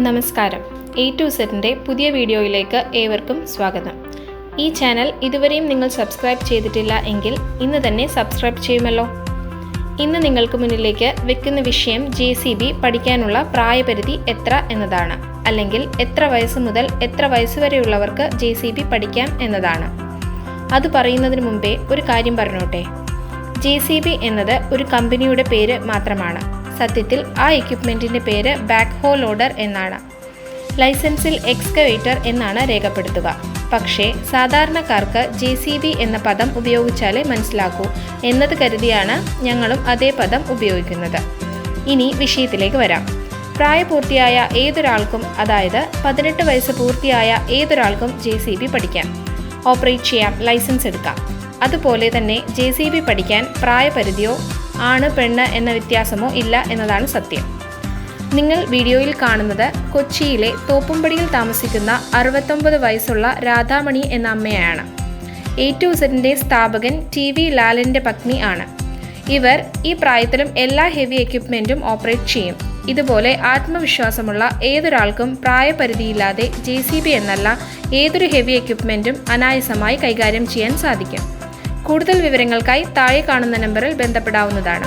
നമസ്കാരം. A to Zന്റെ പുതിയ വീഡിയോയിലേക്ക് ഏവർക്കും സ്വാഗതം. ഈ ചാനൽ ഇതുവരെയും നിങ്ങൾ സബ്സ്ക്രൈബ് ചെയ്തിട്ടില്ല എങ്കിൽ ഇന്ന് തന്നെ സബ്സ്ക്രൈബ് ചെയ്യുമല്ലോ. ഇന്ന് നിങ്ങൾക്ക് മുന്നിലേക്ക് വെക്കുന്ന വിഷയം JCB പഠിക്കാനുള്ള പ്രായപരിധി എത്ര എന്നതാണ്, അല്ലെങ്കിൽ എത്ര വയസ്സ് മുതൽ എത്ര വയസ്സ് വരെയുള്ളവർക്ക് JCB പഠിക്കാം എന്നതാണ്. അത് പറയുന്നതിന് മുമ്പേ ഒരു കാര്യം പറഞ്ഞോട്ടെ. JCB എന്നത് ഒരു കമ്പനിയുടെ പേര് മാത്രമാണ്. സത്യത്തിൽ ആ എക്യുപ്മെൻറ്റിൻ്റെ പേര് ബാക്ക് ഹോ ലോഡർ എന്നാണ്. ലൈസൻസിൽ എക്സ്കവേറ്റർ എന്നാണ് രേഖപ്പെടുത്തുക. പക്ഷേ സാധാരണക്കാർക്ക് JCB എന്ന പദം ഉപയോഗിച്ചാലേ മനസ്സിലാക്കൂ എന്നത് കരുതിയാണ് ഞങ്ങളും അതേ പദം ഉപയോഗിക്കുന്നത്. ഇനി വിഷയത്തിലേക്ക് വരാം. പ്രായപൂർത്തിയായ ഏതൊരാൾക്കും, അതായത് 18 വയസ്സ് പൂർത്തിയായ ഏതൊരാൾക്കും JCB പഠിക്കാം, ഓപ്പറേറ്റ് ചെയ്യാം, ലൈസൻസ് എടുക്കാം. അതുപോലെ തന്നെ JCB പഠിക്കാൻ പ്രായപരിധിയോ ആണ് പെണ്ണ് എന്ന വ്യത്യാസമോ ഇല്ല എന്നതാണ് സത്യം. നിങ്ങൾ വീഡിയോയിൽ കാണുന്നത് കൊച്ചിയിലെ തോപ്പുംപടിയിൽ താമസിക്കുന്ന 69 വയസ്സുള്ള രാധാമണി എന്ന അമ്മയാണ്. A to Zന്റെ സ്ഥാപകൻ TV ലാലിൻ്റെ പത്നി ആണ്. ഇവർ ഈ പ്രായത്തിലും എല്ലാ ഹെവി എക്യുപ്മെൻറ്റും ഓപ്പറേറ്റ് ചെയ്യും. ഇതുപോലെ ആത്മവിശ്വാസമുള്ള ഏതൊരാൾക്കും പ്രായപരിധിയില്ലാതെ JCB എന്നല്ല ഏതൊരു ഹെവി എക്യുപ്മെൻറ്റും അനായാസമായി കൈകാര്യം ചെയ്യാൻ സാധിക്കും. കൂടുതൽ വിവരങ്ങൾക്കായി താഴെ കാണുന്ന നമ്പറിൽ ബന്ധപ്പെടാവുന്നതാണ്.